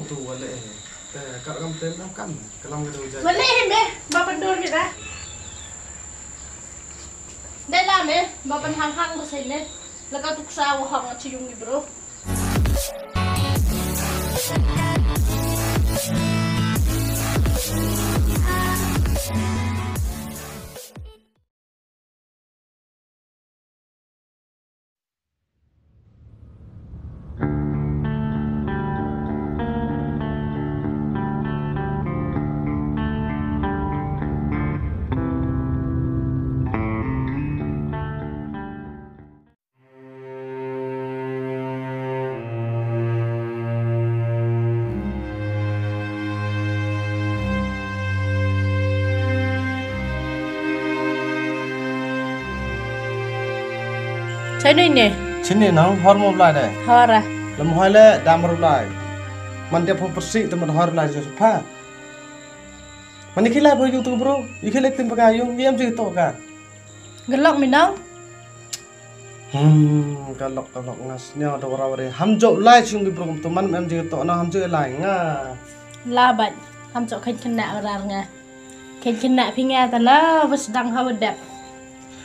tu wale te kak kam tem am kam kalam ke do jai wale me bapak dur kita đây là mẹ bapak hang ko sai ne la ka tuksa wa hang chi yung ni bro Thế này nè. Sini nang hormon lai deh. Hora. Lem hoile damar lai. Man dia pun bersih teman hor lai sesuatu. Man ikhlas bro YouTube bro. Ikhlas tim pegayung. Diam sih tu kan. Gelok minang. Galok ngasnya ada orang-orang. Hamjo lai sih bro. Teman em sih tu. Nah hamjo lai nga. Labat. Hamjo kena orang nga. Kena pinga tala. Bos dang hawa dap.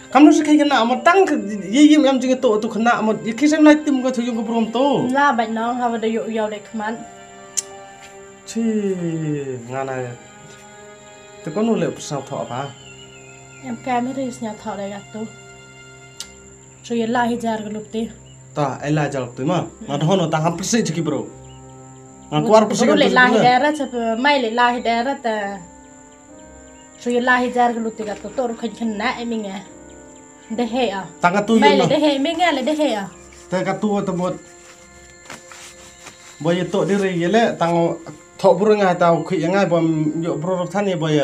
Kamu sih kayak kena amat tang yim em juga tu kena amat kisah naik tim kau tuyung kau tu lah baik nong hawa dah yuk dek keman ngana tu kau nulek pesawat thọ apa em kayaไม่ได้senyak thọ dek tu so ye lah hijar gelup ti ta ela jaluk tu mah ngada hono tang hampir sih ciki bro ngakuar pesik tu le lah hijar mai le lah hijar ta so ye lah hijar gelup ti tu tu kena eminga deh ya tangga tu mai le deh menga le deh ya tangga tu tebut boy itu diri yele tang thọ bro ngai tau khi ngai bom yo bro than ye boy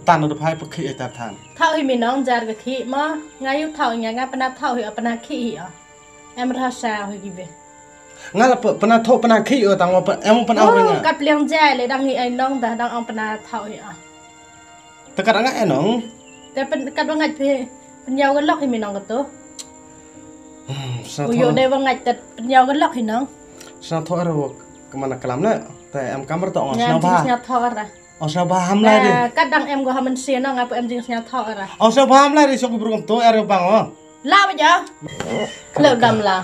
tan do phai pek khi ta than thau hi mi nong jar ga khi ma ngai yu thau nga pana thau hi pana khi ya em ra sa hi gi be ngai la pernah thọ pernah khi tang em pernah orang nga kat liang jai le dang hi ai nong da dang ang pana thau hi a tekat ngai nong te pen kat ngai phe pen yau ga lok hi mi nong ga to uyo de wa ngai tet pen yau ga lok hi nong sa thọ ro kemana kelam na te em kamar to ngas na ba nya thọ ra sa ba ham lai de kat dang em go ha man sia nong apa em jing nya thọ ra sa ba ham lai de sok bro to er bang la ba ja le dam la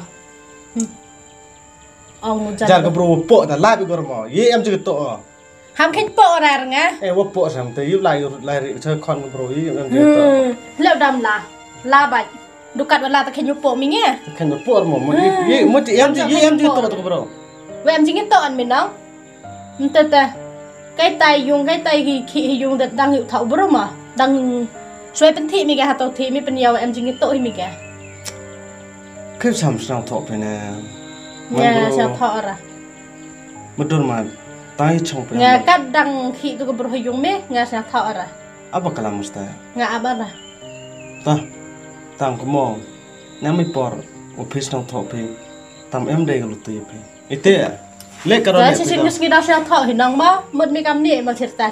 ong mu jar jar ke bro po ta lai bi gor mo ye em ju to ham khin po ra nga wo po sam te yu lai ri chơi con bro ye em ju to le dam la ba du kat wala ta khin yu po mi nge khen po mo ye mo ti em ju to bro we em jing to an mi nong ta cái tay dùng cái tay khi dùng đặt đang hiệu thảo bro mà đang xoay bên thị mi kìa tàu thị mi bên nhiều em chính cái tội mi kìa cái sam sang thọ pe na nhà sao thọ ra betul mah tai chong pe nhà cắt đang khi tôi có bro dùng mi nhà sao thọ ra apa kalam musta nhà apa ra ta tang ko mo na mi por office nang thọ pe tam em de galu tu pe ite le karo le sih sih dah sao thọ thì nong mà mất mi cam ni mà cerita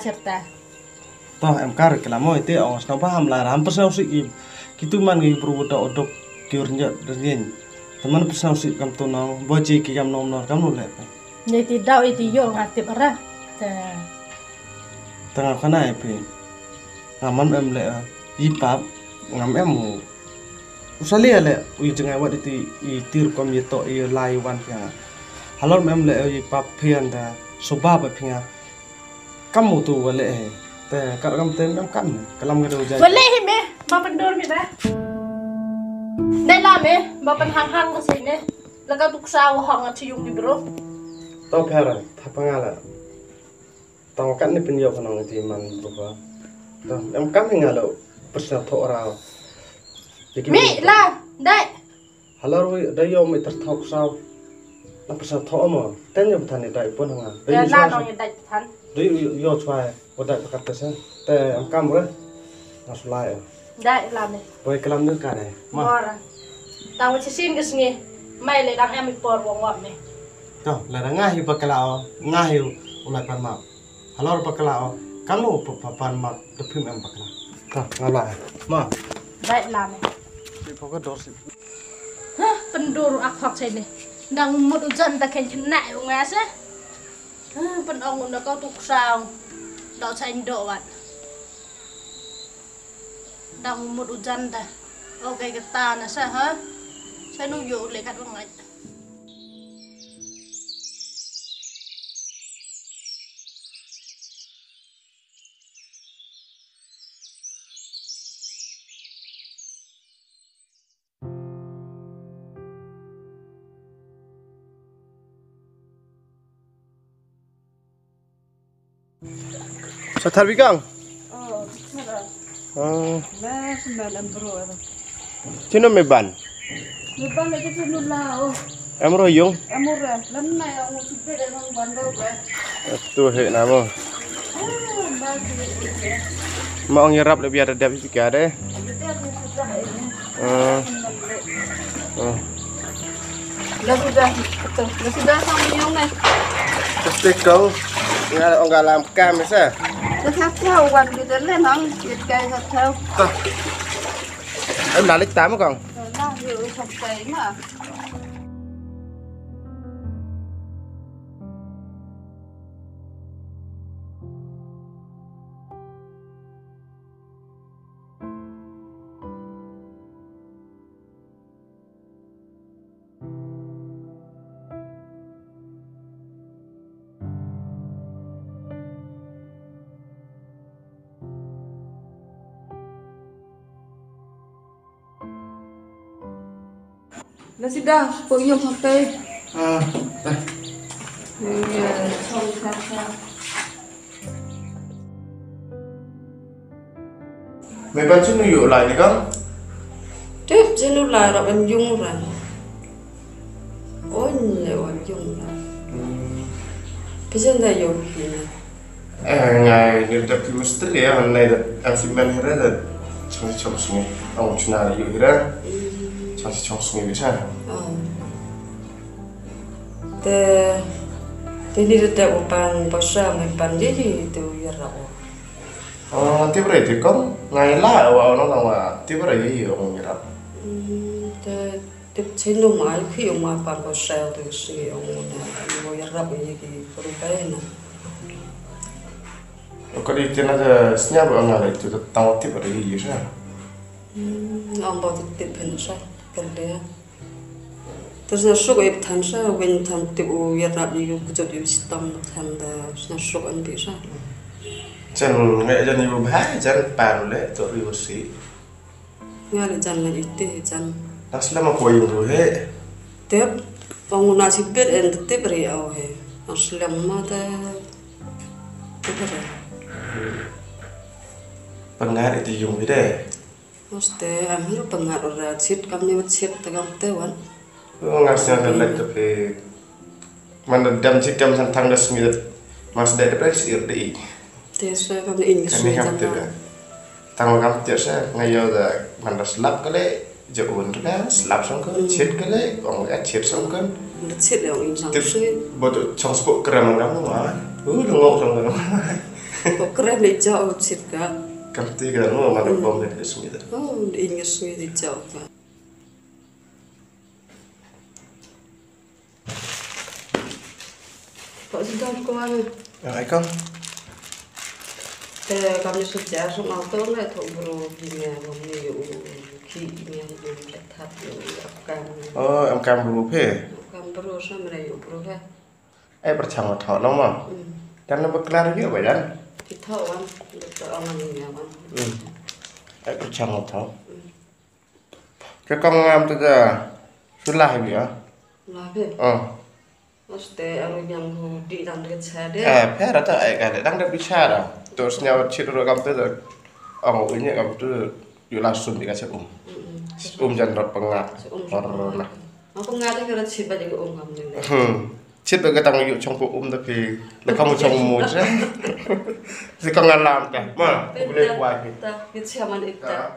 toh em kar kelamo ite ong sno paham la ram pesau sik kitu man ngi pro odok kiurnya den teman pesau sik kam to nong boji ki kam nom no kam le ni ti dau itu yo ngatip ra tengah kana pe ngaman em le ipap ngam em mu usali le ui jengai wat itu I tir kom yeto I lai wan pia halor em le ipap phian da soba ba phia kam mu tu wale te kar kam tem kam kalam ga do jai wale hi me ma pan dor mi ba đây là me ma pan hang ko sai ne la ka tuk sa wa hang chi yung di bro to phera thapangala tang kan ni pinyo kanong ti man bro to em kam hingalo pesna tho ra mi la đây halor da yo mi tar thok sao na pesna tho mo ten yo than ni dai pon hanga la no ni dai than dai yo chwai oda pakat pesa te em kam re nasulai đây làm này boy kalam nu ka dai ma ora tao chỉ xin cái gì mày lại đang em bị bor vòng ngọt này to la nga hi bakalao nga hi ulai pan ma halor bakalao kamu pan ma de phim em bakala to ngalai ma đây làm này si pokok dor si pendur ak hok này đang một dân ta khen chân nại của ngã sẽ Bên ông nó có tục sao đậu xanh độ bạn đồng một ụt dân ta ok cái ta là sao hả sao nuôi dụ lấy cắt bằng lạnh Sa thar bigang. Lah sembilan bro Chino me ban. Lepas lagi tu lao Em royong. Amore lần này ông sẽ biết ông bán đâu vậy Tu he na mo. Mau nyerap lebih ada dap juga deh. Lah sudah xong nhung này Pasti kau nggak làm cam sao? Nó khác theo quần thì đến lên không thịt cây thật theo Em là lít 8 còn. nó hiểu thật cây mà Nó sudah puyung sampai xong sao Mấy bạn chút nữa lại đi con. tiếp trên lúc lại rồi em dung rồi ôi nhiều em dung rồi bây giờ là dùng gì Ngày như tập phim misteri ya, hôm nay là em phim men hết rồi. Trong sungai, ông chúng taอยู่hết. Trong sungai bisa. Thế đi được đẹp bàn bảo sao mình bàn gì từ giờ rồi Tiếp rồi thì con ngày lá ở nó là mà tiếp rồi gì ông như đó. Thế tiếp trên lúc mà khi ông mà bàn bảo sao từ khi ông mua giờ rồi gì thì có được cái này Có đi trên là snap ông nào đấy tụi tao tiếp rồi gì sao? ông bảo tiếp hình sao cái đấy terus nasuk ya tan sa wen tan tibu ya rabi ku jod yu sistem tan da nasuk an bisa Chân nghệ dân nhiều bái chân bàn lệ tụi đi sĩ. nga le jan la itte jan Nó sẽ làm quay rồi hết. tep ông na si bet en tep ri au he aslam ma ta tep ri Bằng ngã để thì dùng cái đề. Oste am hiru pengat ora chit kam ni chit tagam te wan Ngasih ada lagi tapi mana dam cikam tentang das mirat mas dari depresi irdi. te so kam ni in Kami jan ham tidak. Tang kam tidak sah ngayo da mana slap kale jauhun kan slap xong kan chit kale orang lihat chit xong kan. chit yang in sang Tip si buat trong sport keren kamu mah. Ngok xong kan. ko kren ni jauh chit ka Kam tiga nu mana bom dari semida. oh in ngesui di jauh ka Kok sudah ko ano Ai con. Kami sudah so auto na to bro ginya bom ni yu ki ni yu thap yu akam Em cam bulu pe. akam bro sa mera yu bro ha Ai percaya thọ lắm mà. Dan nó berkelar dia badan. Ki thau wan to aman ni wan Ai percaya thọ. Cái con em tôi giờ xuất lại gì á? la be Oste anu yang di dan de cha de Phe đó tại cái đang được bicara đó. Terus nyawa ciri rekam tu dah. Ini kamu tu yuk langsung dikasih jangan rot pengat. Corona. Aku ngata kira chit ba de kam ni Chết với cái tăng yuk trong cuộc tapi là không trong một chứ. Thì con ngăn làm cả. Mà boleh buat. ta ki chaman itta